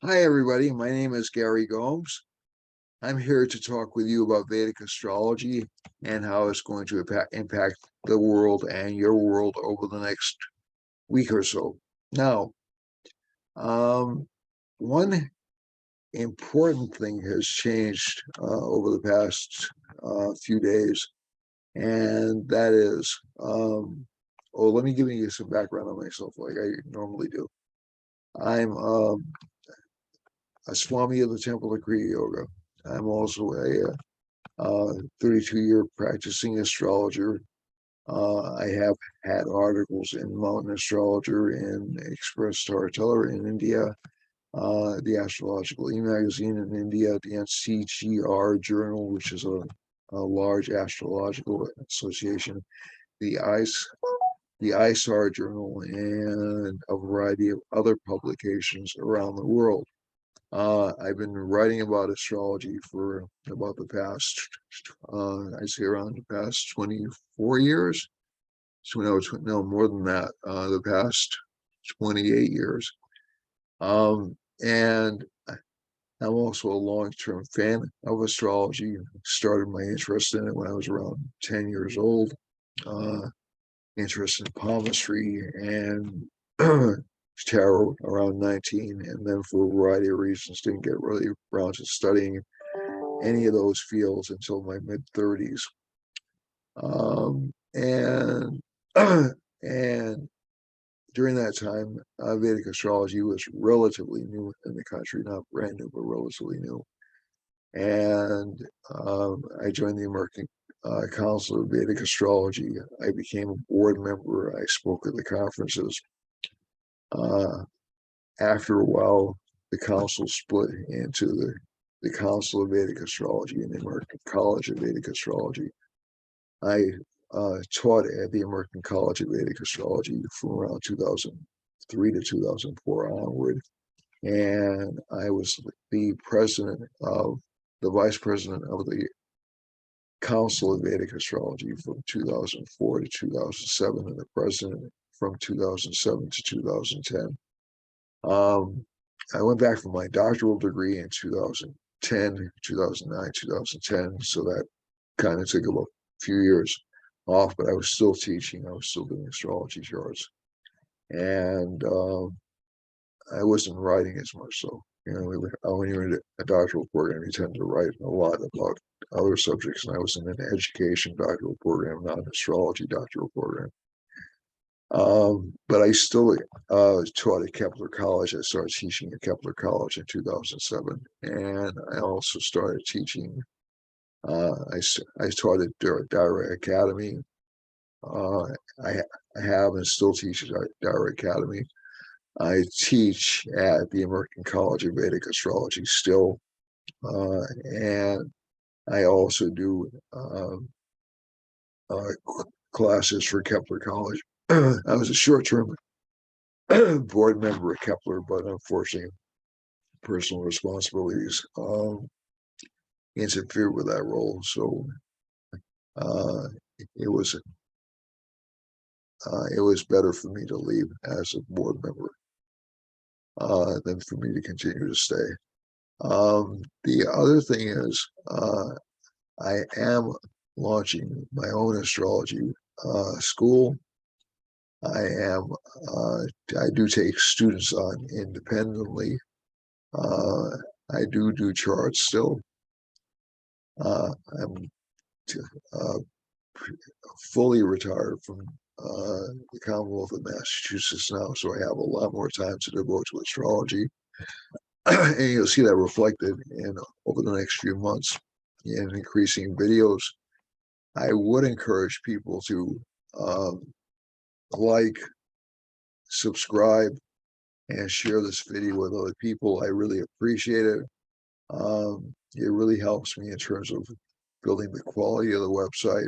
Hi, everybody. My name is Gary Gomes. I'm here to talk with you about Vedic astrology and how it's going to impact the world and your world over the next week or so. Now, one important thing has changed over the past few days, and that is, let me give you some background on myself like I normally do. I'm a Swami of the Temple of Kriya Yoga. I'm also a 32-year practicing astrologer. I have had articles in Mountain Astrologer and Express Storyteller in India, the Astrological E-Magazine in India, the NCGR Journal, which is a large astrological association, the ISAR Journal, and a variety of other publications around the world. I've been writing about astrology for about the past, I'd say around the past 24 years. So no, more than that, the past 28 years. And I'm also a long-term fan of astrology. Started my interest in it when I was around 10 years old. Interest in palmistry and tarot around 19, and then for a variety of reasons didn't get really around to studying any of those fields until my mid-30s. And and during that time, Vedic astrology was relatively new in the country, not brand new, but relatively new. And I joined the American Council of Vedic Astrology. I became a board member. I spoke at the conferences. After a while, the council split into the Council of Vedic Astrology and the American College of Vedic Astrology. I taught at the American College of Vedic Astrology from around 2003 to 2004 onward. And I was the vice president of the Council of Vedic Astrology from 2004 to 2007, and the president from 2007 to 2010. I went back for my doctoral degree in 2010, 2009, 2010. So that kind of took about a few years off, but I was still teaching. I was still doing astrology charts. And I wasn't writing as much. So, when you're in a doctoral program, you tend to write a lot about other subjects. And I was in an education doctoral program, not an astrology doctoral program. But I still taught at Kepler College. I started teaching at Kepler College in 2007, and I also started teaching. I taught at Direct Academy. I have and still teach at Direct Academy. I teach at the American College of Vedic Astrology still, and I also do classes for Kepler College. I was a short-term board member at Kepler, but unfortunately, personal responsibilities interfered with that role. So it was better for me to leave as a board member than for me to continue to stay. The other thing is I am launching my own astrology school. I do take students on independently. I do charts still. I'm fully retired from the Commonwealth of Massachusetts now, so I have a lot more time to devote to astrology. And you'll see that reflected over the next few months in increasing videos. I would encourage people to like, subscribe, and share this video with other people. I really appreciate it. It really helps me in terms of building the quality of the website.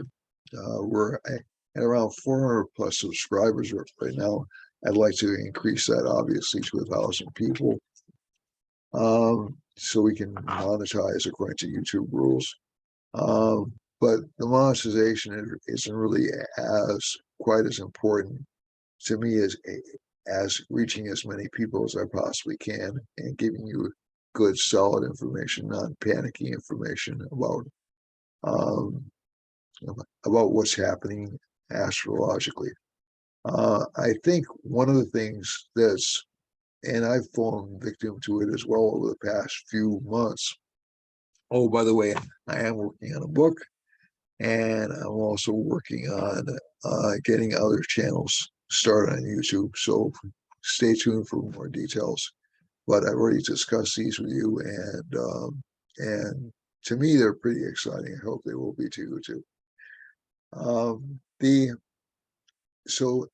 We're at around 400 plus subscribers right now. I'd like to increase that obviously to 1,000 people, so we can monetize according to YouTube rules. But the monetization isn't really quite as important to me as reaching as many people as I possibly can and giving you good, solid information, non-panicky information um, about what's happening astrologically. I think one of the things that's, and I've fallen victim to it as well over the past few months. Oh, by the way, I am working on a book, and I'm also working on getting other channels started on YouTube. So stay tuned for more details. But I've already discussed these with you, and to me they're pretty exciting. I hope they will be to you too. The so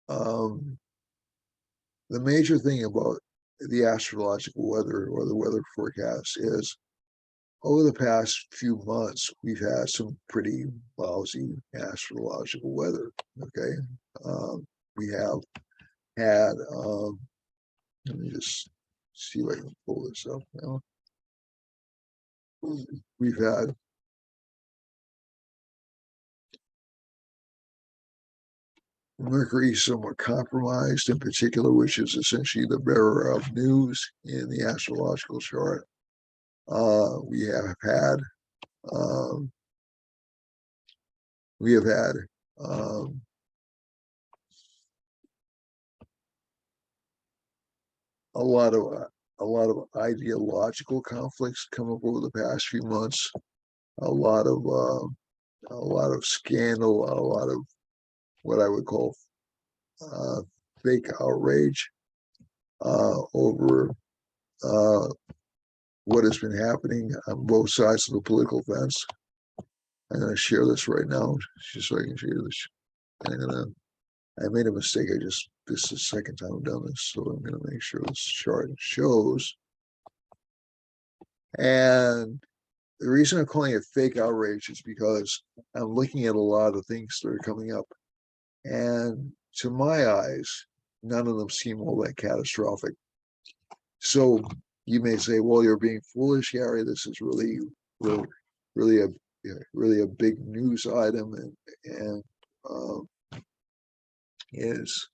um, the major thing about the astrological weather or the weather forecast is over the past few months, we've had some pretty lousy astrological weather. Okay. We have had, let me just see if I can pull this up now. We've had Mercury somewhat compromised in particular, which is essentially the bearer of news in the astrological chart. We have had um, we have had um, a lot of ideological conflicts come up over the past few months. A lot of scandal, a lot of what I would call uh, fake outrage over uh, what has been happening on both sides of the political fence. I'm going to share this right now, just so I can share this. I made a mistake. This is the second time I've done this, so I'm going to make sure this chart shows. And the reason I'm calling it fake outrage is because I'm looking at a lot of things that are coming up. And to my eyes, none of them seem all that catastrophic. So you may say, well, you're being foolish, Gary. This is really, really a big news item and um, is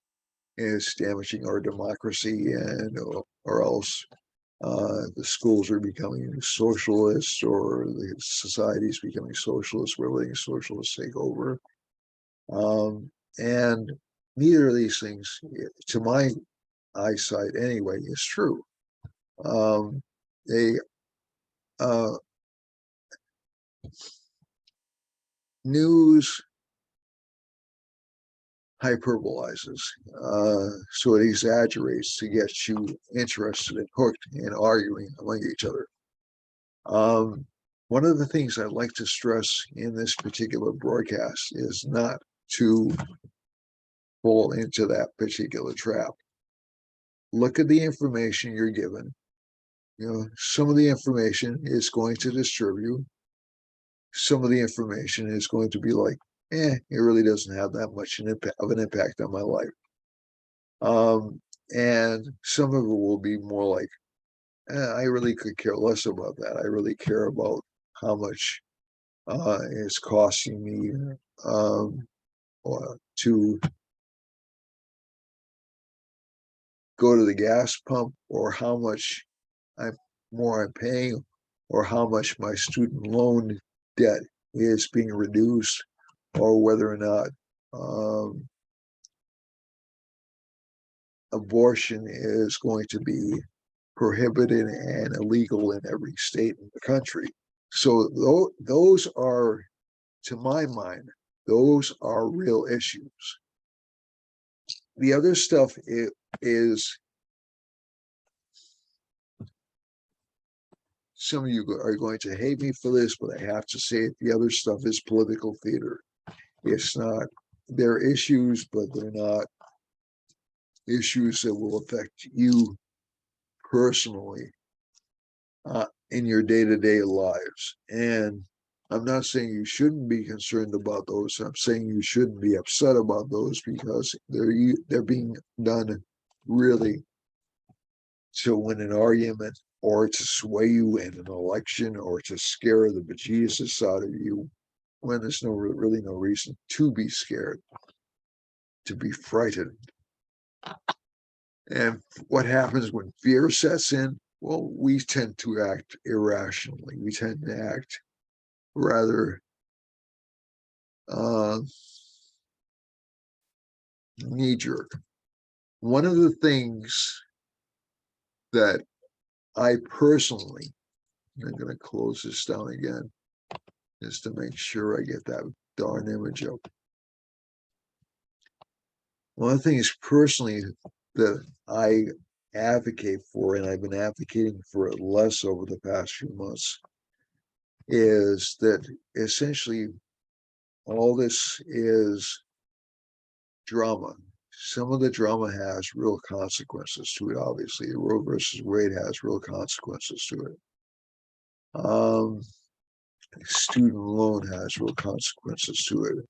damaging our democracy, and or else the schools are becoming socialist, or the society is becoming socialist. We're letting socialists take over. And neither of these things, to my eyesight anyway, is true. They uh, News hyperbolizes, so it exaggerates to get you interested and hooked in arguing among each other. One of the things I'd like to stress in this particular broadcast is not to fall into that particular trap. Look at the information you're given. Some of the information is going to disturb you. Some of the information is going to be like, it really doesn't have that much of an impact on my life. And some of it will be more like, I really could care less about that. I really care about how much it's costing me to go to the gas pump, or how much I'm paying, or how much my student loan debt is being reduced, or whether or not abortion is going to be prohibited and illegal in every state in the country. So those are, to my mind, those are real issues. The other stuff is some of you are going to hate me for this, but I have to say it. The other stuff is political theater. It's not, they're issues, but they're not issues that will affect you personally in your day-to-day lives. And I'm not saying you shouldn't be concerned about those. I'm saying you shouldn't be upset about those, because they're being done really to win an argument, or to sway you in an election, or to scare the bejesus out of you, when there's really no reason to be scared. to be frightened. And what happens when fear sets in? Well, we tend to act irrationally. We tend to act rather knee-jerk. One of the things that I personally, I'm going to close this down again, is to make sure I get that darn image up. One of the things personally that I advocate for, and I've been advocating for it less over the past few months, is that essentially all this is drama. Some of the drama has real consequences to it, obviously. Roe versus Wade has real consequences to it. Student loan has real consequences to it.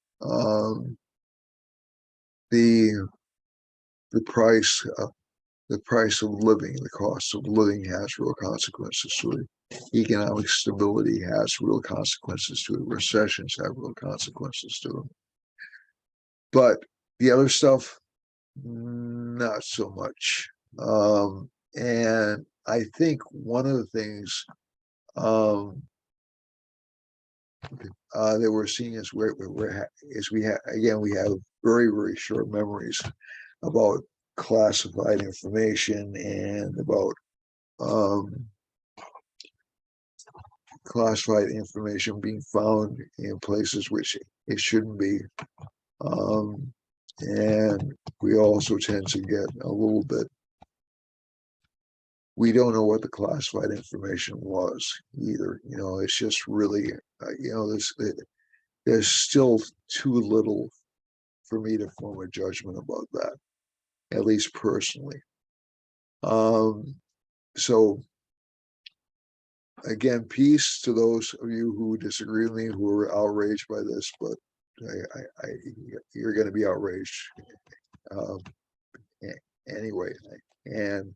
The price of living, the cost of living has real consequences to it. Economic stability has real consequences to it. Recessions have real consequences to them. But the other stuff, not so much. And I think one of the things that we're seeing is we have very, very short memories about classified information and about classified information being found in places which it shouldn't be. And we also tend to get a little bit, we don't know what the classified information was either. It's just really, there's still too little for me to form a judgment about that, at least personally. So again, peace to those of you who disagree with me, who are outraged by this, but you're going to be outraged anyway, and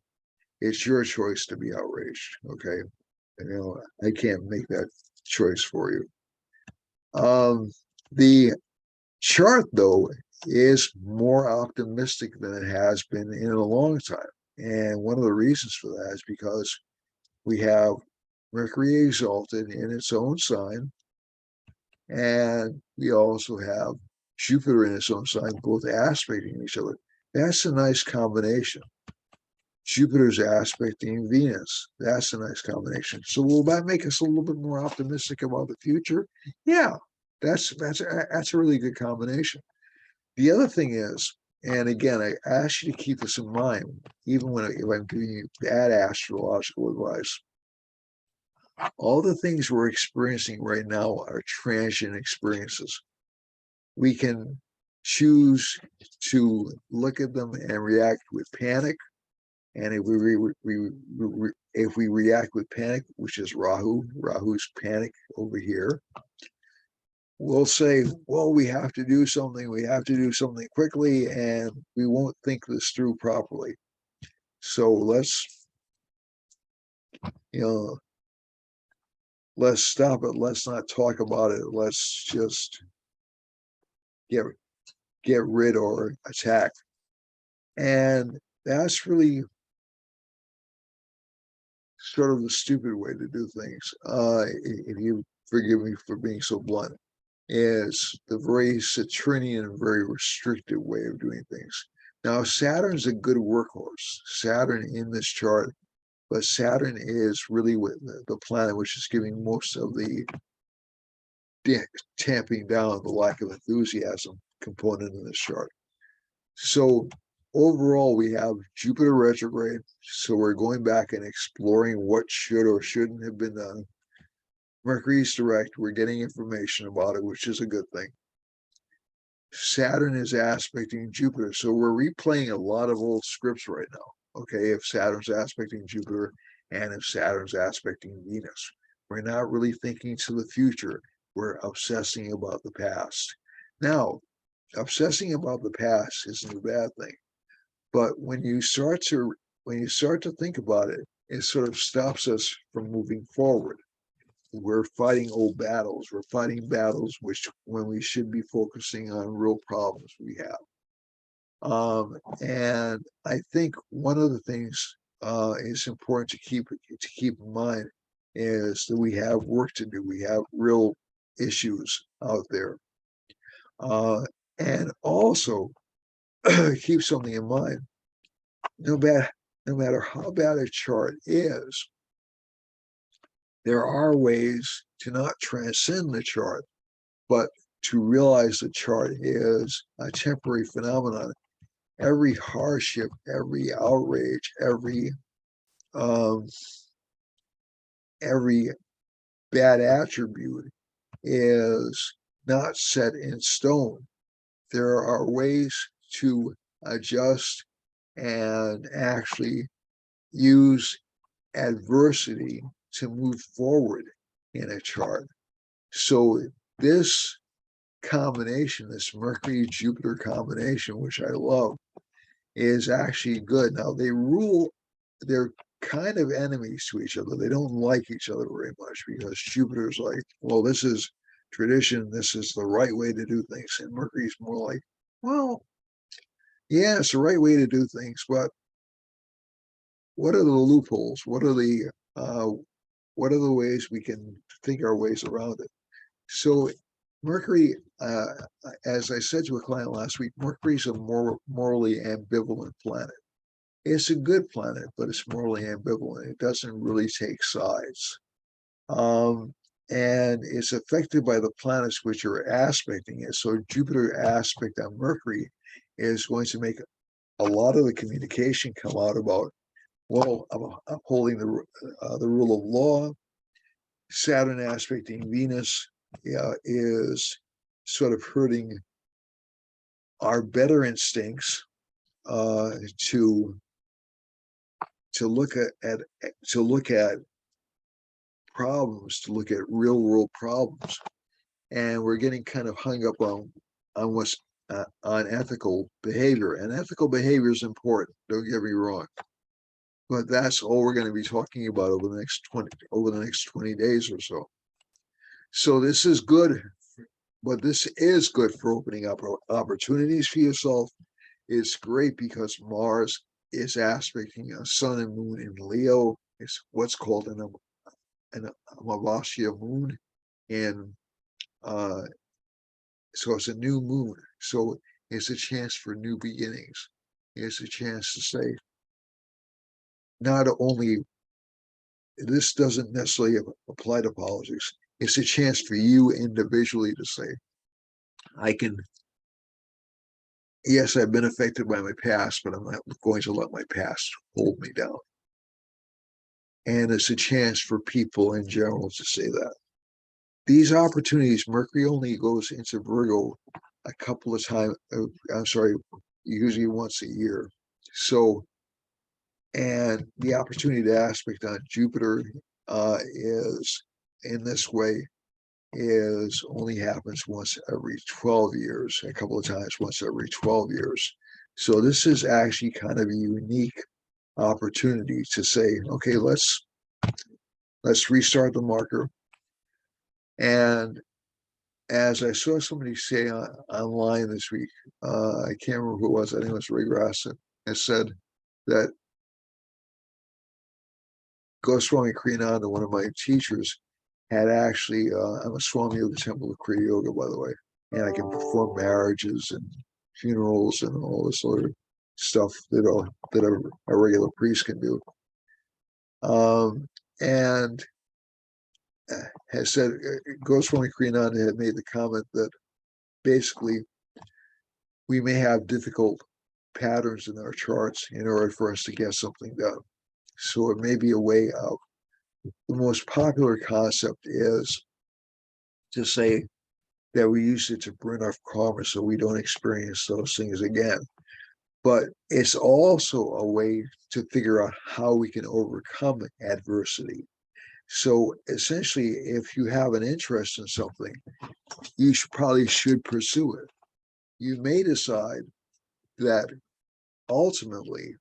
it's your choice to be outraged. Okay, I can't make that choice for you. The chart, though, is more optimistic than it has been in a long time, and one of the reasons for that is because we have Mercury exalted in its own sign, and we also have Jupiter in its own sign, both aspecting each other. That's a nice combination. Jupiter's aspecting Venus. That's a nice combination. So will that make us a little bit more optimistic about the future? Yeah, that's a really good combination. The other thing is, and again, I ask you to keep this in mind, even if I'm giving you bad astrological advice. All the things we're experiencing right now are transient experiences. We can choose to look at them and react with panic. And if we react with panic, which is Rahu's panic over here, we'll say, well, we have to do something quickly, and we won't think this through properly. So let's stop it. Let's not talk about it. Let's just get rid or attack. And that's really sort of the stupid way to do things. If you forgive me for being so blunt, is the very Saturnian and very restricted way of doing things. Now, Saturn's a good workhorse. Saturn in this chart, but Saturn is really the planet which is giving most of the tamping down the lack of enthusiasm component in this chart. So overall, we have Jupiter retrograde. So we're going back and exploring what should or shouldn't have been done. Mercury's direct. We're getting information about it, which is a good thing. Saturn is aspecting Jupiter. So we're replaying a lot of old scripts right now. Okay, if Saturn's aspecting Jupiter and if Saturn's aspecting Venus. We're not really thinking to the future. We're obsessing about the past. Now, obsessing about the past isn't a bad thing. But when you start to think about it, it sort of stops us from moving forward. We're fighting old battles. We're fighting battles when we should be focusing on real problems we have. And I think one of the things is important to keep in mind is that we have work to do. We have real issues out there, uh, and also keep something in mind. No matter no matter how bad a chart is, there are ways to not transcend the chart, but to realize the chart is a temporary phenomenon. Every hardship, every outrage, um, every bad attribute is not set in stone. There are ways to adjust and actually use adversity to move forward in a chart. So this combination, this Mercury Jupiter combination, which I love, is actually good. Now they're kind of enemies to each other. They don't like each other very much because Jupiter's like, well, this is tradition, this is the right way to do things. And Mercury's more like, well, yeah, it's the right way to do things, but what are the loopholes? Uh, what are the ways we can think our ways around it? So Mercury, as I said to a client last week, Mercury's a more morally ambivalent planet. It's a good planet, but it's morally ambivalent. It doesn't really take sides. Um, and it's affected by the planets which are aspecting it. So Jupiter aspect on Mercury is going to make a lot of the communication come out about, well, I'm upholding the rule of law. Saturn aspecting Venus is sort of hurting our better instincts uh, to to look at to look at problems, to look at real world problems, and we're getting kind of hung up on what's on ethical behavior. And ethical behavior is important. Don't get me wrong, but that's all we're going to be talking about over the next 20 days or so. So this is good, but this is good for opening up opportunities for yourself. It's great because Mars is aspecting a sun and moon in Leo. It's what's called an Amavasya moon. And uh, so it's a new moon. So it's a chance for new beginnings. It's a chance to say, not only, this doesn't necessarily apply to politics, it's a chance for you individually to say, I can, yes, I've been affected by my past, but I'm not going to let my past hold me down. And it's a chance for people in general to say that. These opportunities, Mercury only goes into Virgo a couple of times, I'm sorry, usually once a year. So, and the opportunity to aspect on Jupiter is in this way is only happens once every 12 years, a couple of times once every 12 years. So this is actually kind of a unique opportunity to say, okay, let's restart the marker. And as I saw somebody say online this week, I can't remember who it was, I think it was Ray Grasson, and said that Goswami Kriyananda, one of my teachers, had actually, I'm a Swami of the Temple of Kriya Yoga, by the way, and I can perform marriages and funerals and all this other stuff that a regular priest can do. And has said, Goswami Kriyananda had made the comment that basically we may have difficult patterns in our charts in order for us to get something done. So it may be a way of, the most popular concept is to say that we use it to burn off karma so we don't experience those things again. But it's also a way to figure out how we can overcome adversity. So essentially, if you have an interest in something, you probably should pursue it. You may decide that ultimately,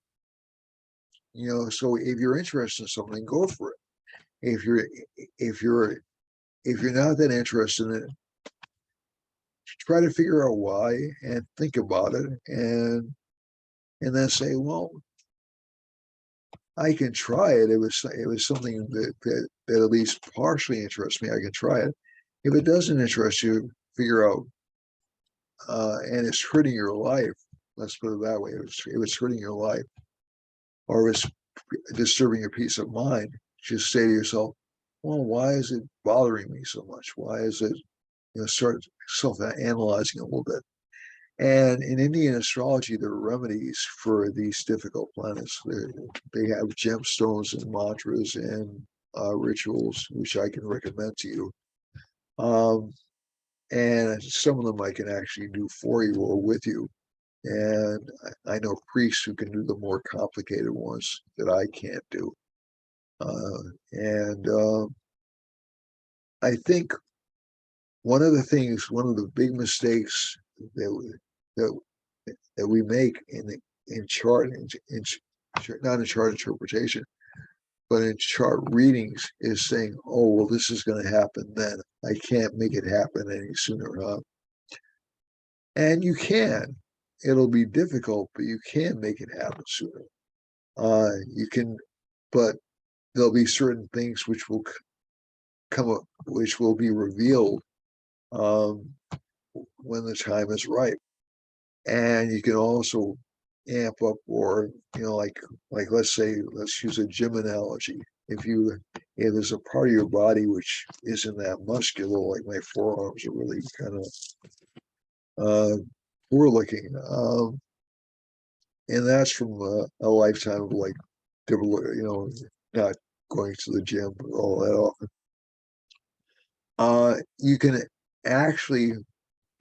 so if you're interested in something, go for it. If you're if you're if you're not that interested in it, try to figure out why and think about it and and then say, well, I can try it. It was something that at least partially interests me. I can try it. If it doesn't interest you, figure out, and it's hurting your life. Let's put it that way. If it's hurting your life, or it's disturbing your peace of mind, just say to yourself, well, why is it bothering me so much? Why is it, start self-analyzing a little bit. And in Indian astrology, there are remedies for these difficult planets. They have gemstones and mantras and rituals, which I can recommend to you. And some of them I can actually do for you or with you. And I know priests who can do the more complicated ones that I can't do. And I think one of the big mistakes that that we make in chart not in chart interpretation, but in chart readings is saying, "Oh, well, this is going to happen then. I can't make it happen any sooner, huh?" And you can. It'll be difficult, but you can make it happen sooner. You can, but there'll be certain things which will come up, which will be revealed when the time is right. And you can also amp up, or like let's use a gym analogy. If there's a part of your body which isn't that muscular, like my forearms are really kind of poor looking, and that's from a lifetime of like not going to the gym all that often. You can actually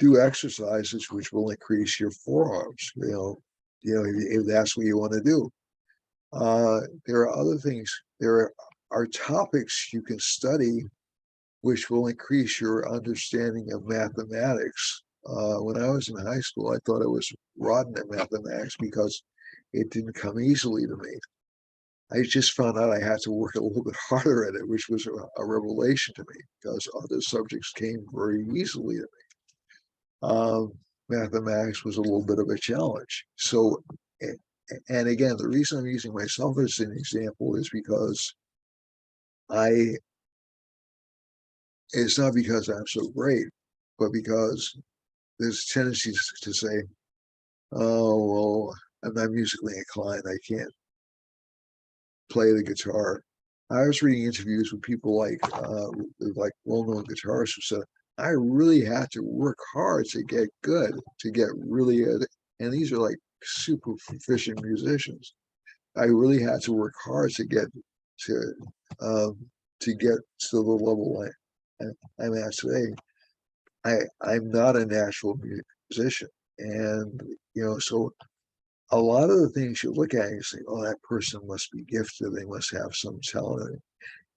do exercises which will increase your forearms. If that's what you want to do. There are other things. There are topics you can study which will increase your understanding of mathematics. When I was in high school, I thought I was rotten at mathematics because it didn't come easily to me. I just found out I had to work a little bit harder at it, which was a revelation to me because other subjects came very easily to me. Mathematics was a little bit of a challenge. So, and again, the reason I'm using myself as an example is because it's not because I'm so great, but because there's tendencies to say, oh, well, I'm not musically inclined. I can't play the guitar. I was reading interviews with people like well-known guitarists who said, I really had to work hard to get good, to get really good. And these are like super proficient musicians. I really had to work hard to get to the level I'm at today. I'm not a natural musician, and so a lot of the things you look at, you say, "Oh, that person must be gifted. They must have some talent."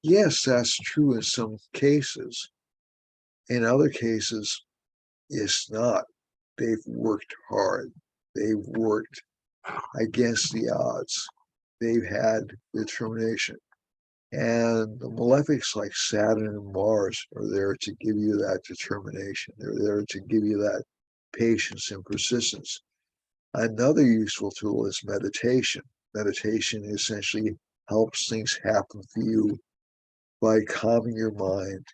Yes, that's true in some cases. In other cases, it's not. They've worked hard. They've worked against the odds. They've had determination. And the malefics like Saturn and Mars are there to give you that determination. They're there to give you that patience and persistence. Another useful tool is meditation. Meditation essentially helps things happen for you by calming your mind.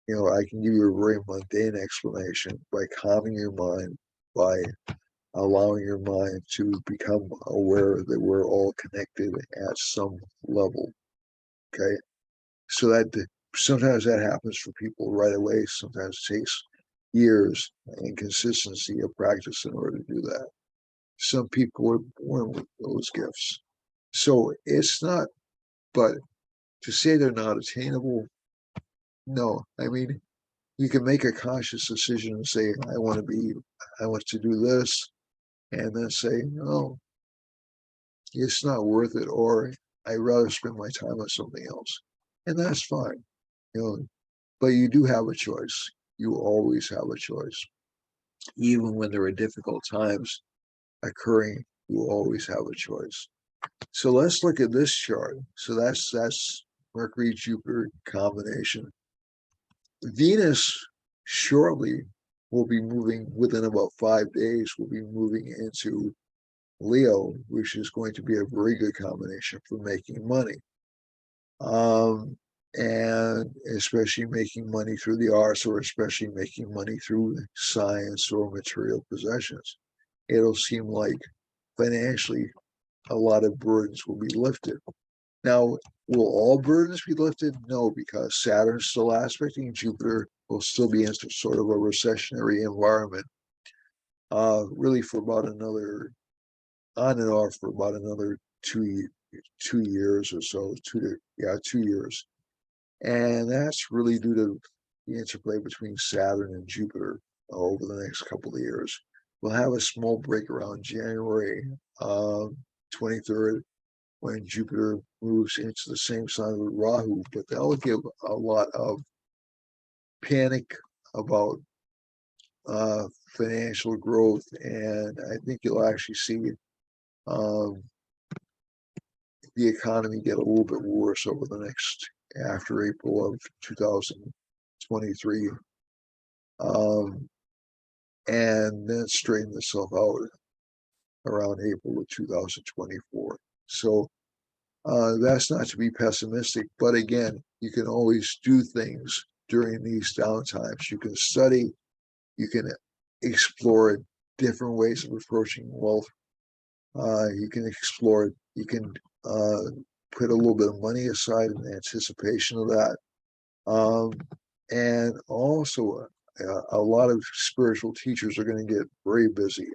I can give you a very mundane explanation by calming your mind, by allowing your mind to become aware that we're all connected at some level. Okay. So that sometimes that happens for people right away. Sometimes it takes years and consistency of practice in order to do that. Some people are born with those gifts. So it's not, but to say they're not attainable, no. I mean, you can make a conscious decision and say, I want to do this, and then say, no, it's not worth it, or I'd rather spend my time on something else. And that's fine. But you do have a choice. You always have a choice. Even when there are difficult times occurring, you always have a choice. So let's look at this chart. So that's Mercury Jupiter combination. Venus shortly will be moving within about 5 days. Will be moving into Leo, which is going to be a very good combination for making money. And especially making money through the arts, or especially making money through science or material possessions. It'll seem like financially a lot of burdens will be lifted. Now, will all burdens be lifted? No, because Saturn's still aspecting Jupiter, will still be in sort of a recessionary environment, really for about another, on and off for about another 2 years or so, 2 years. And that's really due to the interplay between Saturn and Jupiter over the next couple of years. We'll have a small break around January 23rd, when Jupiter moves into the same sign with Rahu, but that'll give a lot of panic about financial growth, and I think you'll actually see um, the economy get a little bit worse over the next, after April of 2023, and then straighten itself out around April of 2024. So that's not to be pessimistic, but again, you can always do things during these downtimes. You can study, you can explore different ways of approaching wealth. You can explore, you can put a little bit of money aside in anticipation of that. And also, a lot of spiritual teachers are going to get very busy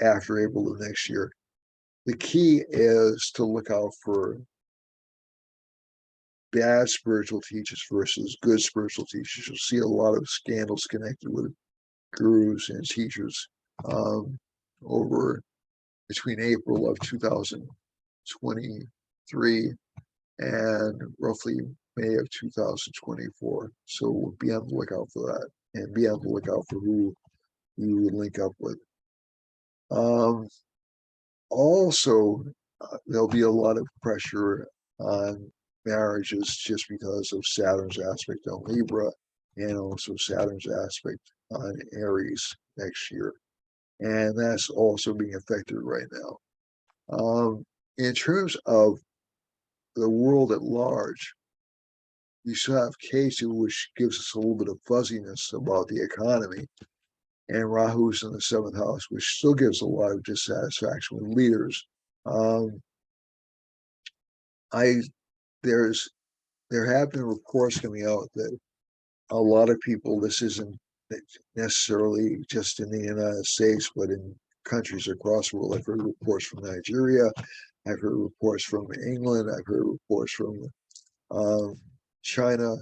after April of next year. The key is to look out for bad spiritual teachers versus good spiritual teachers. You'll see a lot of scandals connected with gurus and teachers over between April of 2023 and roughly May of 2024. So be on the lookout for that, and be on the lookout for who you link up with. Also, there'll be a lot of pressure on marriages just because of Saturn's aspect on Libra, and also Saturn's aspect on Aries next year. And that's also being affected right now. In terms of the world at large, you still have Ketu, which gives us a little bit of fuzziness about the economy, and Rahu's in the seventh house, which still gives a lot of dissatisfaction with leaders. There have been reports coming out that a lot of people, this isn't necessarily just in the United States, but in countries across the world. I've heard reports from Nigeria, I've heard reports from England, I've heard reports from China.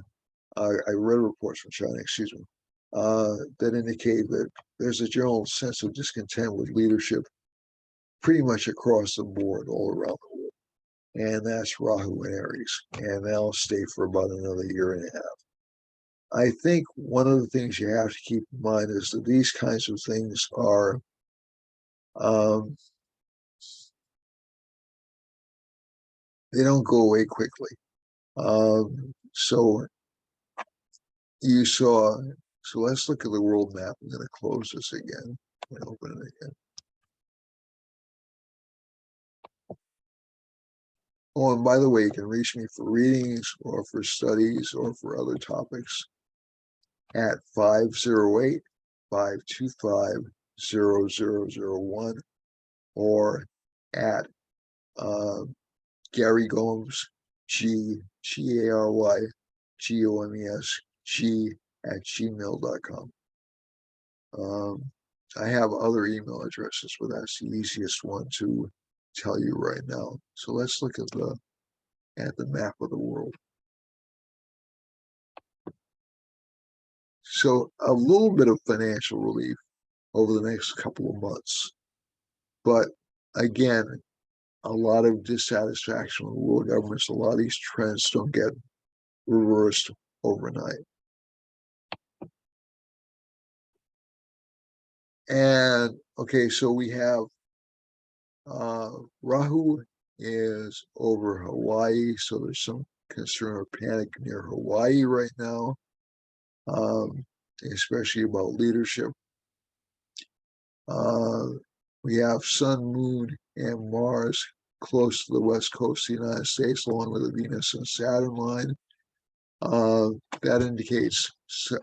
I read reports from China, excuse me, that indicate that there's a general sense of discontent with leadership pretty much across the board, all around the world. And that's Rahu and Aries, and that'll stay for about another year and a half. I think one of the things you have to keep in mind is that these kinds of things are they don't go away quickly. So let's look at the world map. I'm going to close this again and open it again. Oh, and by the way, you can reach me for readings or for studies or for other topics at 508-525-0001 or at Gary Gomes, Gary Gomes, @gmail.com. I have other email addresses, but that's the easiest one to tell you right now. So let's look at the map of the world. So a little bit of financial relief over the next couple of months, but again, a lot of dissatisfaction with world governments. A lot of these trends don't get reversed overnight. And okay, so we have Rahu is over Hawaii, so there's some concern or panic near Hawaii right now, especially about leadership. We have Sun, Moon, and Mars close to the west coast of the United States, along with the Venus and Saturn line. That indicates,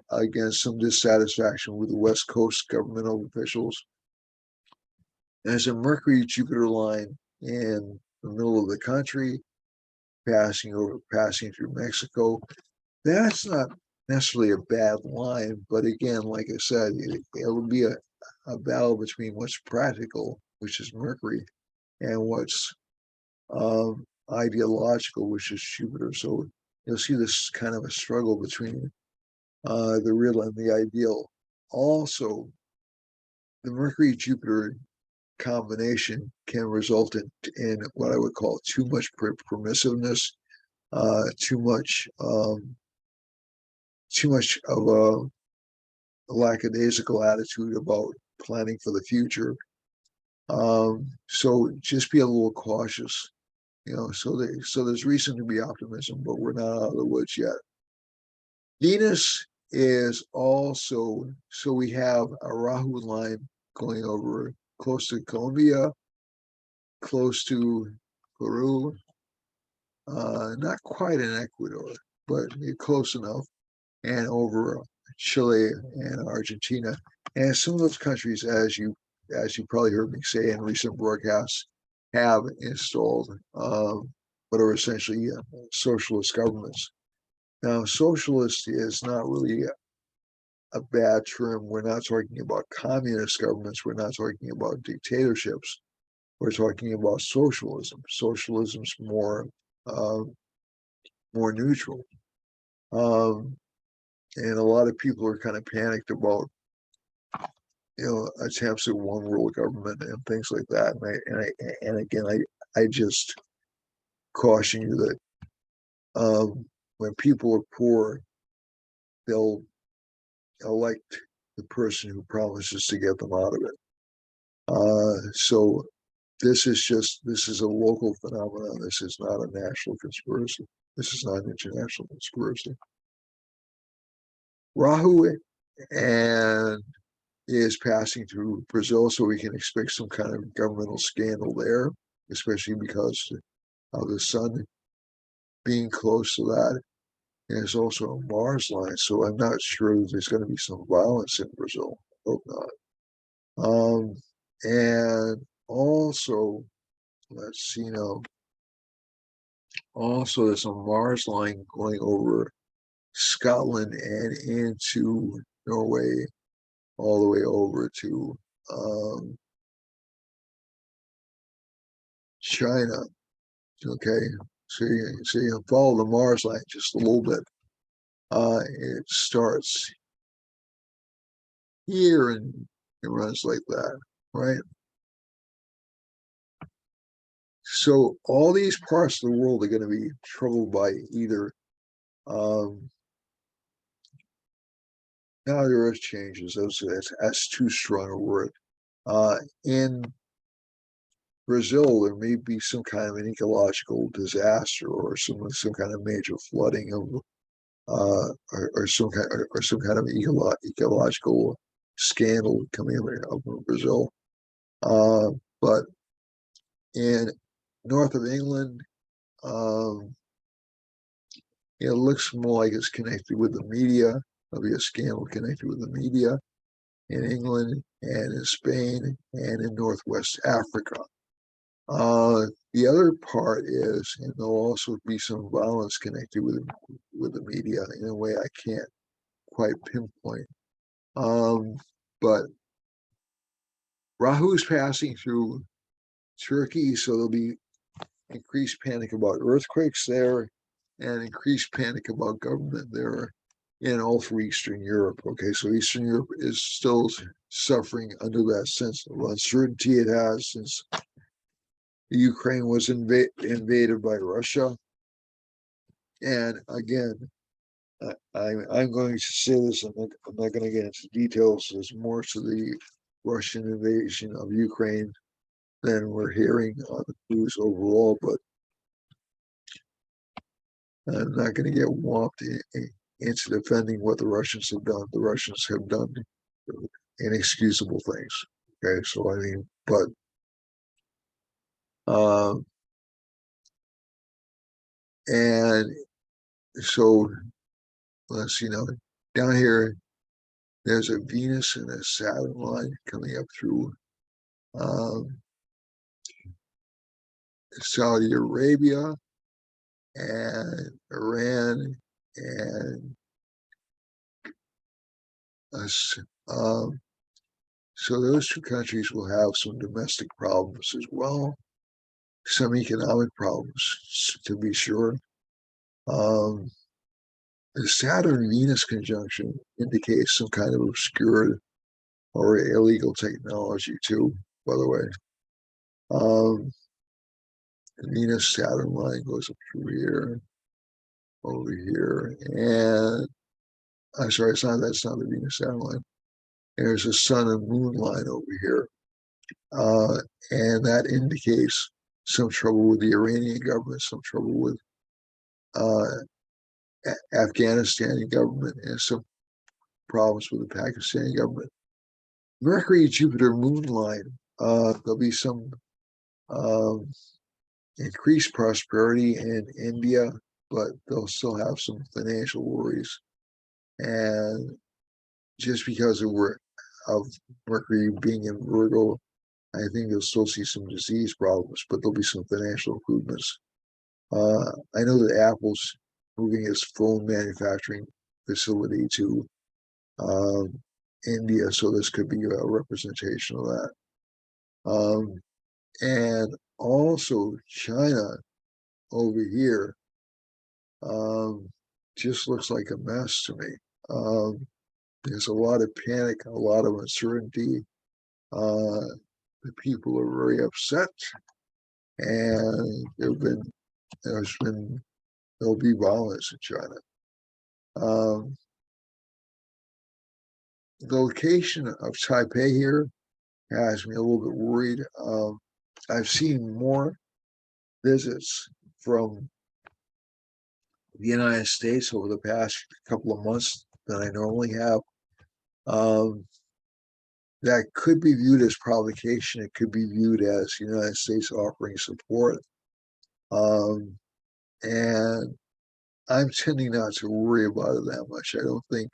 again, some dissatisfaction with the West Coast governmental officials. There's a Mercury-Jupiter line in the middle of the country, passing through Mexico. That's not necessarily a bad line, but again, like I said, it'll be a battle between what's practical, which is Mercury, and what's ideological, which is Jupiter. So you'll see this kind of a struggle between the real and the ideal. Also, the Mercury-Jupiter combination can result in what I would call too much permissiveness, too much of a lackadaisical attitude about planning for the future. So just be a little cautious, so there's reason to be optimism, but we're not out of the woods yet. Venus is also, so we have a Rahu line going over close to Colombia, close to Peru, not quite in Ecuador, but close enough, and over Chile and Argentina. And some of those countries, as you probably heard me say in recent broadcasts, have installed what are essentially socialist governments. Now, socialist is not really a bad term. We're not talking about communist governments. We're not talking about dictatorships. We're talking about socialism. Socialism's more neutral. And a lot of people are kind of panicked about, attempts at one world government and things like that. And again, I just caution you that when people are poor, they'll elect the person who promises to get them out of it. So this is a local phenomenon. This is not a national conspiracy. This is not an international conspiracy. Rahu and is passing through Brazil, so we can expect some kind of governmental scandal there, especially because of the sun being close to that. And there's also a Mars line, so I'm not sure that there's going to be some violence in Brazil. Hope not. And also, let's see now. Also, there's a Mars line going over Scotland and into Norway, all the way over to China. Okay, so you follow the Mars line just a little bit. It starts here and it runs like that, right? So all these parts of the world are going to be troubled by either now the earth changes. That's too strong a word. In Brazil, there may be some kind of an ecological disaster or some kind of major flooding of or some kind of ecological scandal coming up in Brazil. But in north of England, it looks more like it's connected with the media. There'll be a scandal connected with the media in England and in Spain and in Northwest Africa. The other part is, and there'll also be some violence connected with the media in a way I can't quite pinpoint. But Rahu's passing through Turkey, so there'll be increased panic about earthquakes there and increased panic about government there in all through Eastern Europe. Okay, so Eastern Europe is still suffering under that sense of uncertainty it has since Ukraine was invaded by Russia. And again, I'm going to say this, I'm not going to get into details. There's more to the Russian invasion of Ukraine than we're hearing on the news overall, but I'm not going to get whopped into defending what the Russians have done. The Russians have done inexcusable things. Okay, so I mean, but Um, and so let's see now, down here, there's a Venus and a Saturn line coming up through um, Saudi Arabia and Iran and us. So those two countries will have some domestic problems as well, some economic problems to be sure. Um, the Saturn-Venus conjunction indicates some kind of obscure or illegal technology too, by the way. The Venus-Saturn line goes up through here, over here, and I'm sorry, that's not the Venus-Saturn line. There's a Sun and Moon line over here, and that indicates some trouble with the Iranian government, some trouble with uh, Afghanistan government, and some problems with the Pakistani government. Mercury, Jupiter, Moon line. There'll be some um, increased prosperity in India, but they'll still have some financial worries. And just because of Mercury being in Virgo, I think you'll still see some disease problems, but there'll be some financial improvements. I know that Apple's moving its phone manufacturing facility to um, India, so this could be a representation of that. And also China over here just looks like a mess to me. There's a lot of panic, a lot of uncertainty. The people are very upset, and there'll be violence in China. The location of Taipei here has me a little bit worried. I've seen more visits from the United States over the past couple of months than I normally have. Um, that could be viewed as provocation. It could be viewed as the United States offering support. And I'm tending not to worry about it that much. I don't think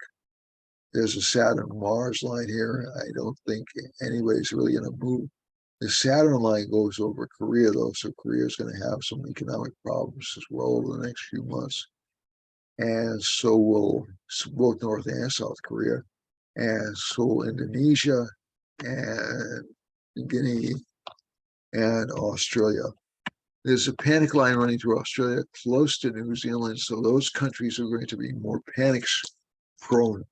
there's a Saturn-Mars line here. I don't think anybody's really going to move. The Saturn line goes over Korea, though, so Korea is going to have some economic problems as well over the next few months. And so will both North and South Korea, and so will Indonesia and Guinea and Australia. There's a panic line running through Australia close to New Zealand, so those countries are going to be more panic prone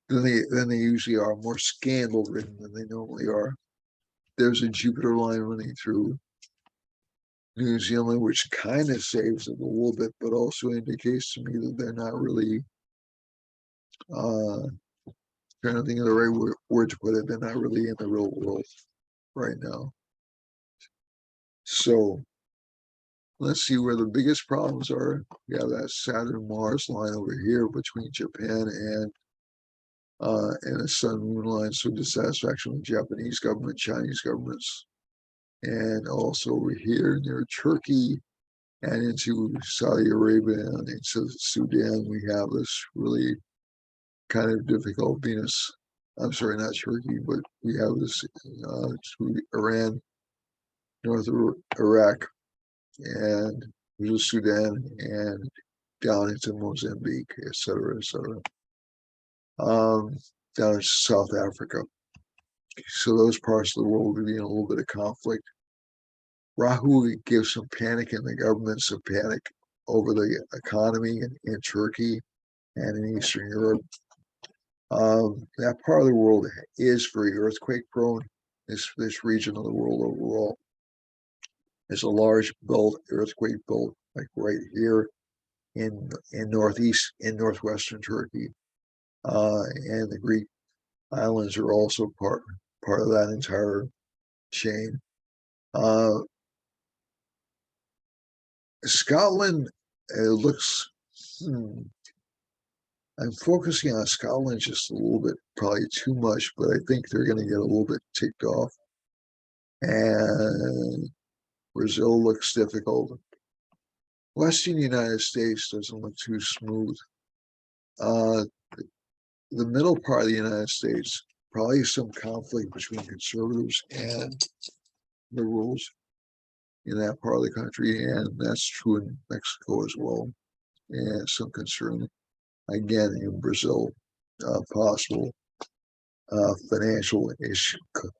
than they usually are, more scandal ridden than they normally are. There's a Jupiter line running through New Zealand, which kind of saves it a little bit, but also indicates to me that they're not really trying to think of the right word to put it, they're not really in the real world right now. So let's see where the biggest problems are. Yeah, that Saturn-Mars line over here between Japan and a Sun-Moon line, so dissatisfaction with Japanese government, Chinese governments, and also over here near Turkey and into Saudi Arabia and into Sudan, we have this really kind of difficult Venus. I'm sorry, not Turkey, but we have this Iran, North Iraq, and Sudan, and down into Mozambique, et cetera, et cetera. Down into South Africa. So those parts of the world will be in a little bit of conflict. Rahu gives some panic in the government, some panic over the economy in Turkey and in Eastern Europe. That part of the world is very earthquake prone. This region of the world overall is a large belt, earthquake belt, like right here in northwestern Turkey, and the Greek islands are also part of that entire chain. Scotland, it looks. I'm focusing on Scotland just a little bit, probably too much, but I think they're going to get a little bit ticked off. And Brazil looks difficult. Western United States doesn't look too smooth. Uh, the middle part of the United States, probably some conflict between conservatives and liberals in that part of the country, and that's true in Mexico as well. And some concern again in Brazil, possible financial issue,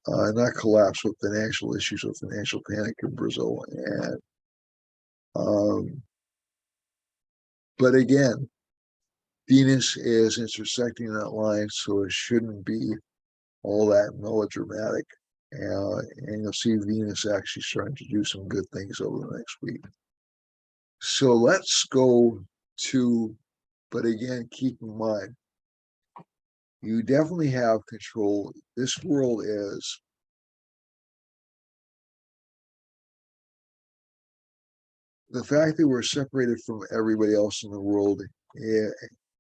not collapse, but financial issues or financial panic in Brazil. And but again, Venus is intersecting that line, so it shouldn't be all that melodramatic. And you'll see Venus actually starting to do some good things over the next week. So let's go to, but again, keep in mind, you definitely have control. This world is, the fact that we're separated from everybody else in the world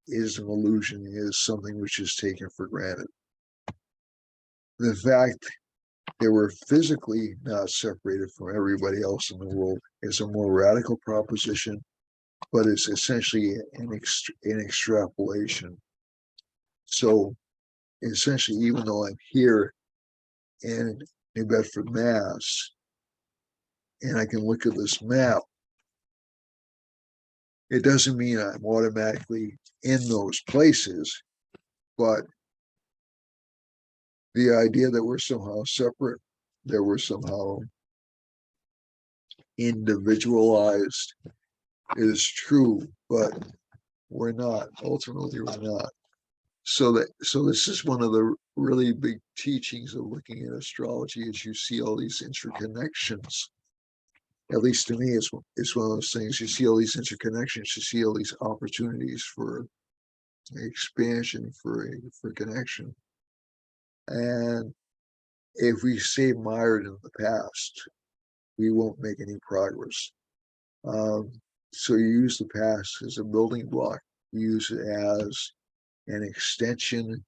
is an illusion, is something which is taken for granted. The fact that we're physically not separated from everybody else in the world is a more radical proposition, but it's essentially an extrapolation. So essentially, even though I'm here in New Bedford, Mass, and I can look at this map, it doesn't mean I'm automatically in those places, but the idea that we're somehow separate, that we're somehow individualized is true, but we're not. Ultimately, we're not. So this is one of the really big teachings of looking at astrology, is you see all these interconnections. At least to me, it's one of those things. You see all these interconnections, you see all these opportunities for expansion, for connection. And if we stay mired in the past, we won't make any progress. So you use the past as a building block. You use it as an extension,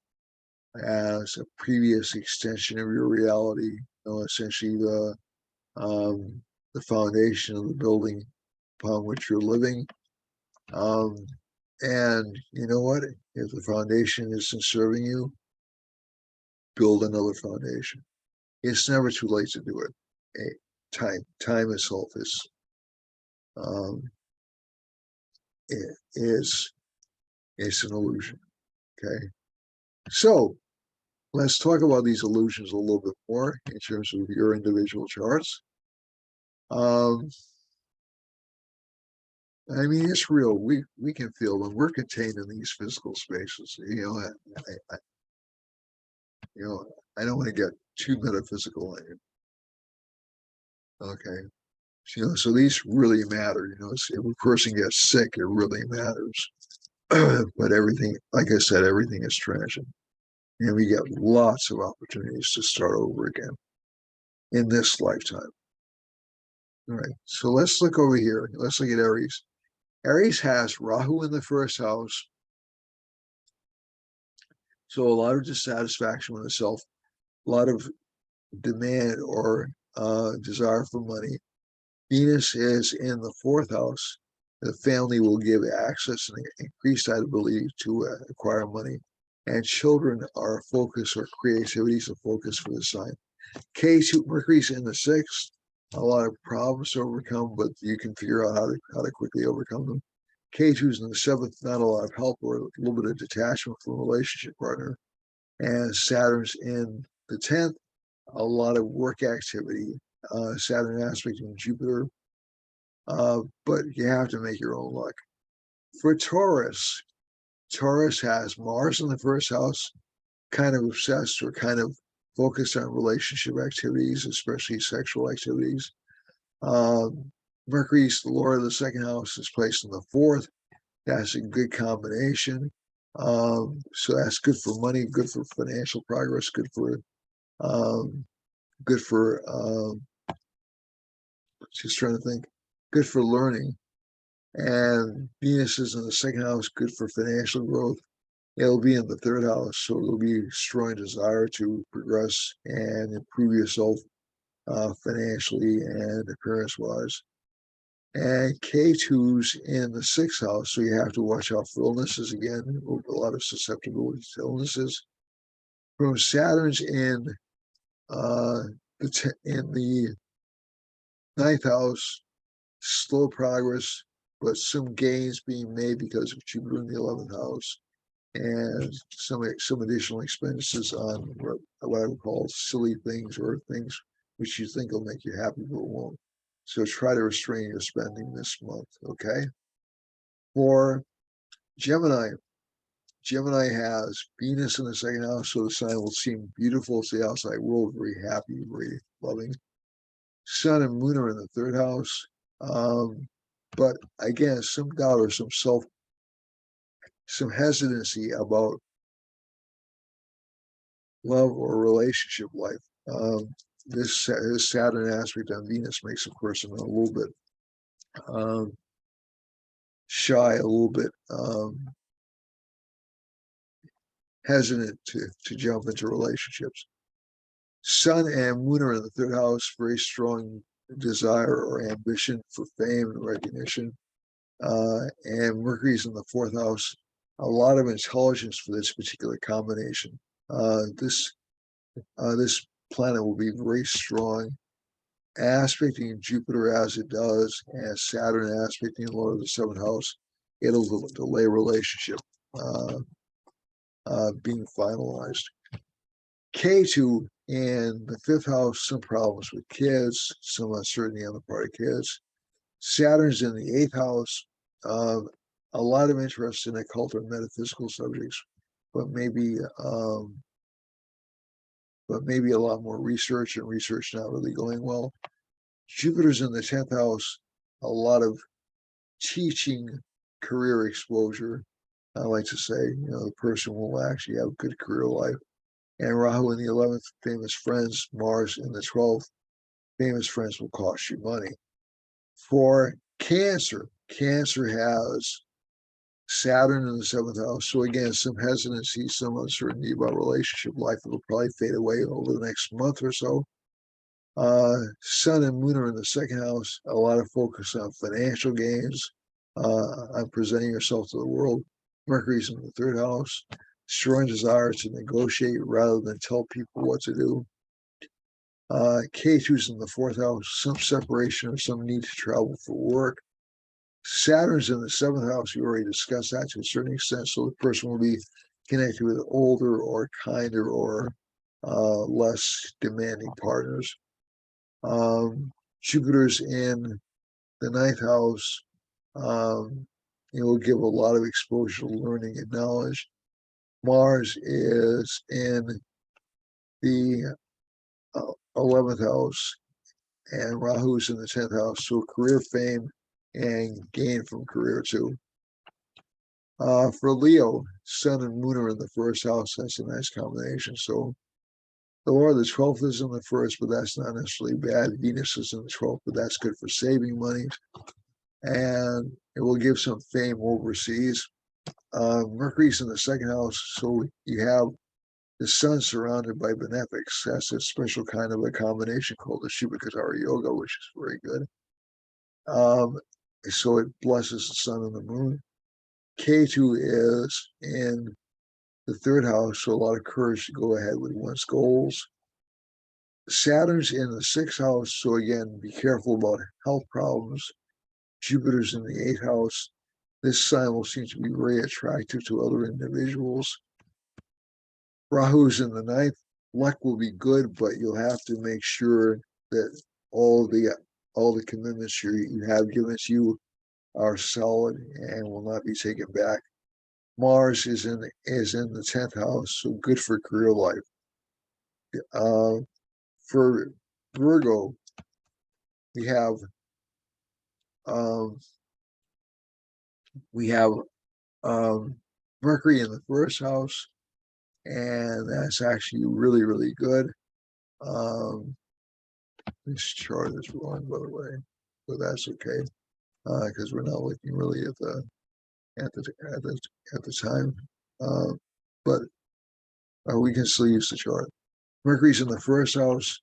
as a previous extension of your reality. Essentially the foundation of the building upon which you're living. And you know what? If the foundation isn't serving you, build another foundation. It's never too late to do it. Time itself is it's an illusion. Okay, so let's talk about these illusions a little bit more in terms of your individual charts. I mean, it's real. We can feel them. We're contained in these physical spaces. I don't want to get too metaphysical on you. Okay. So these really matter. If a person gets sick, it really matters. But everything, like I said, everything is transient. And we get lots of opportunities to start over again in this lifetime. All right. So let's look over here. Let's look at Aries. Aries has Rahu in the first house. So a lot of dissatisfaction with itself, a lot of demand or desire for money. Venus is in the fourth house. The family will give access and increased ability to acquire money. And children are a focus, or creativity is a focus for the sign. K2, Mercury's in the sixth. A lot of problems to overcome, but you can figure out how to quickly overcome them. K2's in the seventh, not a lot of help or a little bit of detachment from a relationship partner. And Saturn's in the 10th, a lot of work activity. Saturn aspect in Jupiter, but you have to make your own luck. For Taurus, Taurus has Mars in the first house, kind of obsessed or kind of focused on relationship activities, especially sexual activities. Mercury's the Lord of the second house, is placed in the fourth. That's a good combination. So that's good for money, good for financial progress, good for just trying to think, good for learning. And Venus is in the second house, good for financial growth. It'll be in the third house, so it'll be strong desire to progress and improve yourself financially and appearance-wise. And K2's in the sixth house, so you have to watch out for illnesses again, a lot of susceptibility to illnesses. From Saturn's in the ninth house, slow progress, but some gains being made because of Jupiter in the 11th house, and some additional expenses on what I would call silly things or things which you think will make you happy but won't. So try to restrain your spending this month, okay? For Gemini, Gemini has Venus in the second house, so the sign will seem beautiful to the outside world, very happy, very loving. Sun and Moon are in the third house. But again, some doubt or some hesitancy about love or relationship life. This Saturn aspect on Venus makes a person a little bit shy, a little bit hesitant to jump into relationships. Sun and Moon are in the third house, very strong desire or ambition for fame and recognition. And Mercury's in the fourth house, a lot of intelligence for this particular combination. This planet will be very strong, aspecting Jupiter as it does, and Saturn aspecting Lord of the seventh house. It'll delay relationship being finalized. K2 in the fifth house, some problems with kids, some uncertainty on the part of kids. Saturn's in the eighth house, a lot of interest in occult or metaphysical subjects, but maybe a lot more research, and research not really going well. Jupiter's in the 10th house, a lot of teaching, career exposure. I like to say, the person will actually have a good career life. And Rahu in the 11th, famous friends. Mars in the 12th, famous friends will cost you money. For Cancer, Cancer has Saturn in the 7th house. So again, some hesitancy, some uncertainty about relationship life that will probably fade away over the next month or so. Sun and Moon are in the second house, a lot of focus on financial gains, on presenting yourself to the world. Mercury's in the third house, strong desire to negotiate rather than tell people what to do. K2's in the fourth house, some separation or some need to travel for work. Saturn's in the seventh house. We already discussed that to a certain extent. So the person will be connected with older or kinder or less demanding partners. Jupiter's in the ninth house. It will give a lot of exposure to learning and knowledge. Mars is in the 11th house, and Rahu's in the 10th house. So career fame and gain from career too. For Leo, Sun and Moon are in the first house. That's a nice combination. So the Lord of the 12th is in the first, but that's not necessarily bad. Venus is in the 12th, but that's good for saving money. And it will give some fame overseas. Mercury's in the second house, so you have the sun surrounded by benefics. That's a special kind of a combination called the Shubhakatara Yoga, which is very good. So it blesses the sun and the moon. K2 is in the third house, so a lot of courage to go ahead with one's goals. Saturn's in the sixth house, so again, be careful about health problems. Jupiter's in the eighth house. This sign will seem to be very attractive to other individuals. Rahu's in the ninth. Luck will be good, but you'll have to make sure that all the commitments you have given to you are solid and will not be taken back. Mars is in the 10th house, so good for career life. For Virgo, we have Mercury in the first house, and that's actually really, really good. This chart is wrong, by the way, but that's okay, because we're not looking really at the time. But we can still use the chart. Mercury's in the first house.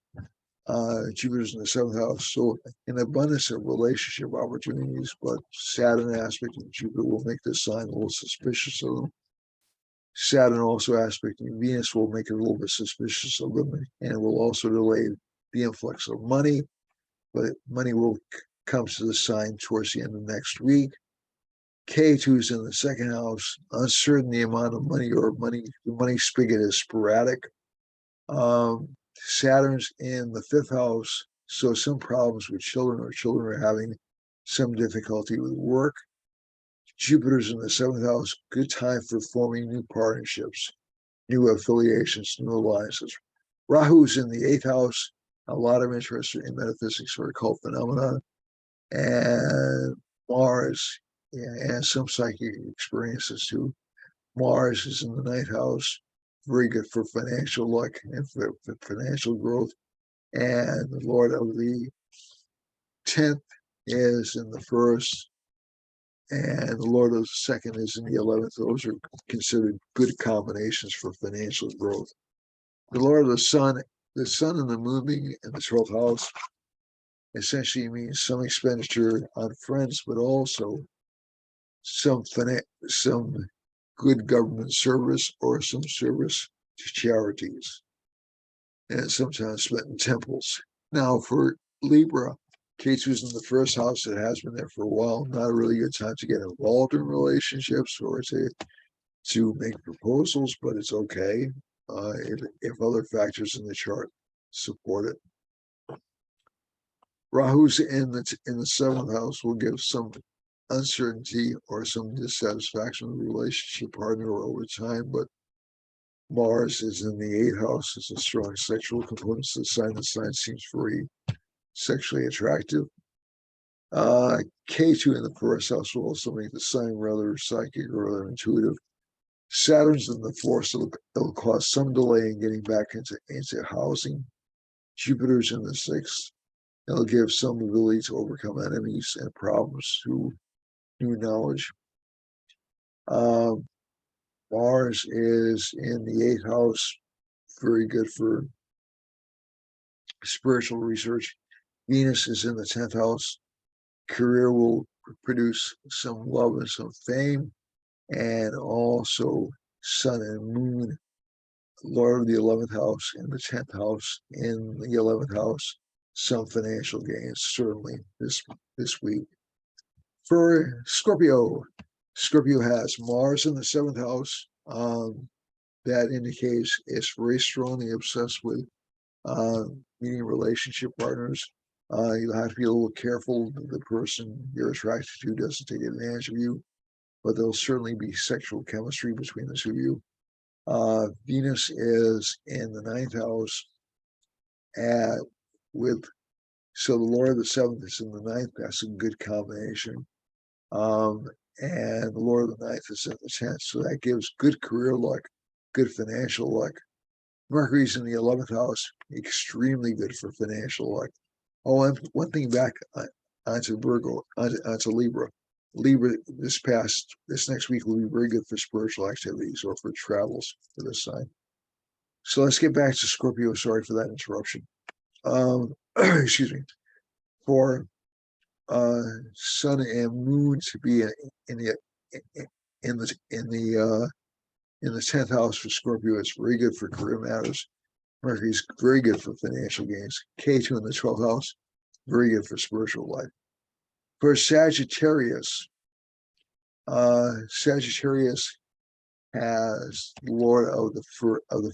Jupiter's in the seventh house, so an abundance of relationship opportunities, but Saturn aspect of Jupiter will make this sign a little suspicious of them. Saturn also aspecting Venus will make it a little bit suspicious of them, and will also delay the influx of money, but money will come to the sign towards the end of next week. K2 is in the second house, uncertain the amount of money, or the money spigot is sporadic. Saturn's in the fifth house, so some problems with children, or children are having some difficulty with work. Jupiter's in the seventh house, good time for forming new partnerships, new affiliations, new alliances. Rahu's in the eighth house, a lot of interest in metaphysics or occult phenomena. And Mars, and some psychic experiences too. Mars is in the ninth house, very good for financial luck and for financial growth. And the Lord of the 10th is in the first, and the Lord of the second is in the 11th. Those are considered good combinations for financial growth. The Lord of the Sun and the Moon being in the 12th house essentially means some expenditure on friends, but also some good government service or some service to charities, and sometimes spent in temples. Now, for Libra, K2's in the first house. It has been there for a while. Not a really good time to get involved in relationships or to make proposals, but it's okay if other factors in the chart support it. Rahu's in the seventh house will give some uncertainty or some dissatisfaction with the relationship partner over time, but Mars is in the eighth house. It's a strong sexual component to the sign. The sign seems very sexually attractive. K2 in the first house will also make the sign rather psychic or rather intuitive. Saturn's in the fourth, so it'll cause some delay in getting back into housing. Jupiter's in the sixth. It'll give some ability to overcome enemies and problems through new knowledge. Mars is in the eighth house, very good for spiritual research. Venus is in the 10th house. Career will produce some love and some fame, and also Sun and Moon, Lord of the 11th house and the 10th house in the 11th house, some financial gains certainly this week. For Scorpio has Mars in the 7th house. That indicates it's very strongly obsessed with meeting relationship partners. You have to be a little careful that the person you're attracted to doesn't take advantage of you, but there'll certainly be sexual chemistry between the two of you. Venus is in the 9th house so the Lord of the 7th is in the 9th. That's a good combination. And the Lord of the 9th is in the 10th. So that gives good career luck, good financial luck. Mercury's in the 11th house, extremely good for financial luck. Oh, and one thing back onto Virgo, onto Libra. Libra this next week will be very good for spiritual activities or for travels for this sign. So let's get back to Scorpio. Sorry for that interruption. Excuse me. For Sun and Moon to be in the 10th house for Scorpio, it's very good for career matters. Mercury's very good for financial gains. K2 in the 12th house, very good for spiritual life. For Sagittarius has Lord of the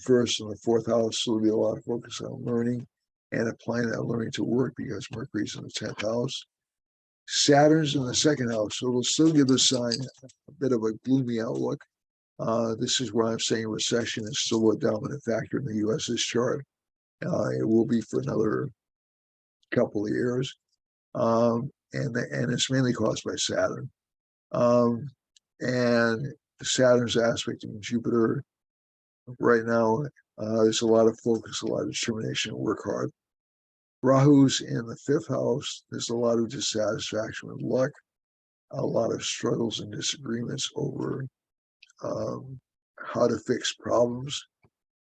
first and the fourth house, so there'll be a lot of focus on learning and applying that learning to work because Mercury's in the 10th house. Saturn's in the second house, so it'll still give the sign a bit of a gloomy outlook. This is where I'm saying recession is still a dominant factor in the U.S.'s chart. It will be for another couple of years, and it's mainly caused by Saturn. And Saturn's aspect in Jupiter right now, there's a lot of focus, a lot of determination, work hard. Rahu's in the 5th house. There's a lot of dissatisfaction with luck, a lot of struggles and disagreements over how to fix problems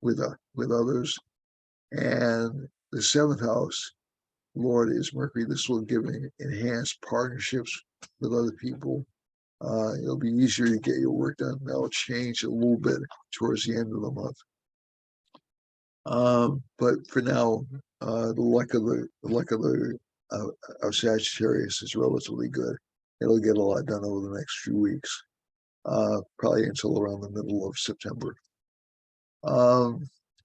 with others. And The seventh house, Lord, is Mercury. This will give enhanced partnerships with other people. It'll be easier to get your work done. That'll change a little bit towards the end of the month. But for now, the luck of Sagittarius is relatively good. It'll get a lot done over the next few weeks, probably until around the middle of September.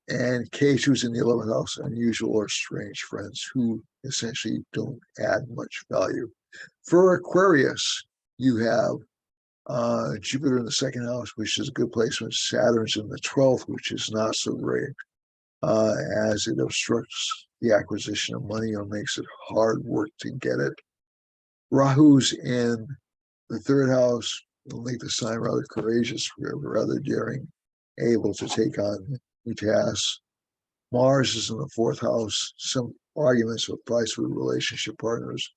And K2's in the 11th house, unusual or strange friends who essentially don't add much value. For Aquarius, you have Jupiter in the second house, which is a good placement. Saturn's in the 12th, which is not so great, as it obstructs the acquisition of money or makes it hard work to get it. Rahu's in the third house will make the sign rather courageous, rather daring, able to take on new tasks. Mars is in the fourth house, some arguments with vice with relationship partners.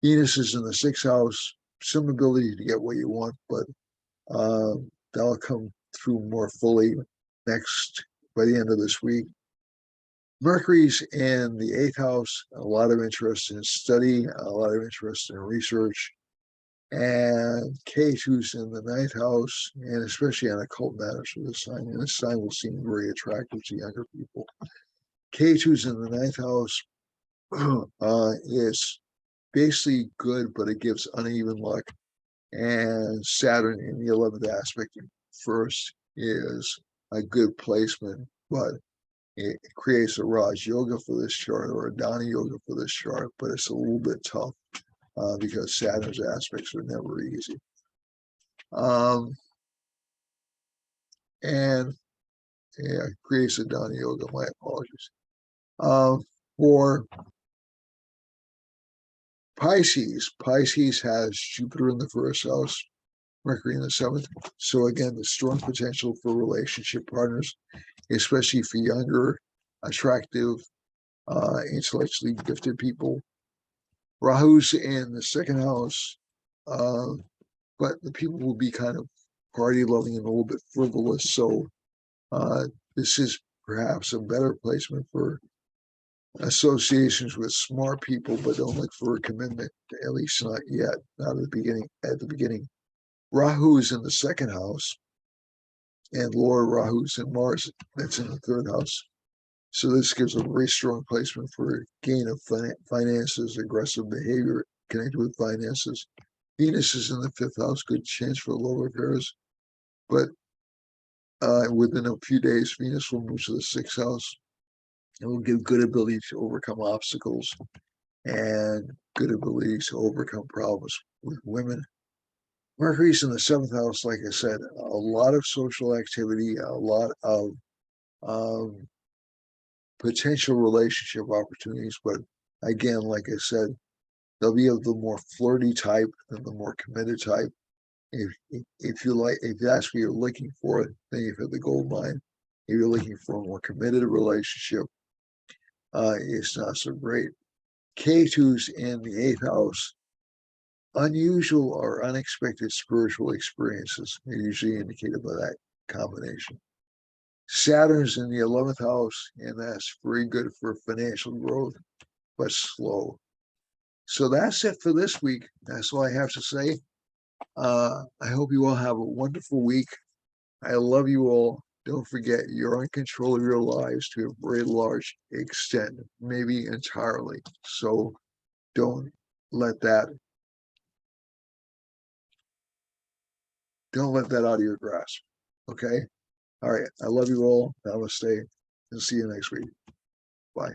Venus is in the sixth house, some ability to get what you want, but that'll come through more fully by the end of this week. Mercury's in the eighth house, a lot of interest in study, a lot of interest in research. And K2's in the ninth house, and especially on occult matters for this sign. And this sign will seem very attractive to younger people. K2's in the ninth house is basically good, but it gives uneven luck. And Saturn in the 11th aspect first is a good placement, but it creates a Raj Yoga for this chart or a Dana Yoga for this chart, but it's a little bit tough because Saturn's aspects are never easy. And yeah, creates a Dana Yoga, my apologies. For Pisces has Jupiter in the first house, Mercury in the seventh. So again, the strong potential for relationship partners, especially for younger, attractive, intellectually gifted people. Rahu's in the second house, but the people will be kind of party loving and a little bit frivolous. So this is perhaps a better placement for associations with smart people, but don't look for a commitment, at least not yet, not at the beginning. Rahu is in the second house, and Lord Rahu's in Mars, that's in the third house. So this gives a very strong placement for gain of finances, aggressive behavior connected with finances. Venus is in the fifth house, good chance for love affairs. But within a few days, Venus will move to the sixth house. It will give good ability to overcome obstacles and good ability to overcome problems with women. Mercury's in the seventh house, like I said, a lot of social activity, a lot of potential relationship opportunities. But again, like I said, they'll be of the more flirty type and the more committed type. If that's what you're looking for, then you've hit the gold mine. If you're looking for a more committed relationship, it's not so great. K2's in the eighth house. Unusual or unexpected spiritual experiences are usually indicated by that combination. Saturn's in the 11th house, and that's very good for financial growth, but slow. So that's it for this week. That's all I have to say. I hope you all have a wonderful week. I love you all. Don't forget, you're in control of your lives to a very large extent, maybe entirely. So don't let that out of your grasp. Okay? All right. I love you all. Namaste, and see you next week. Bye.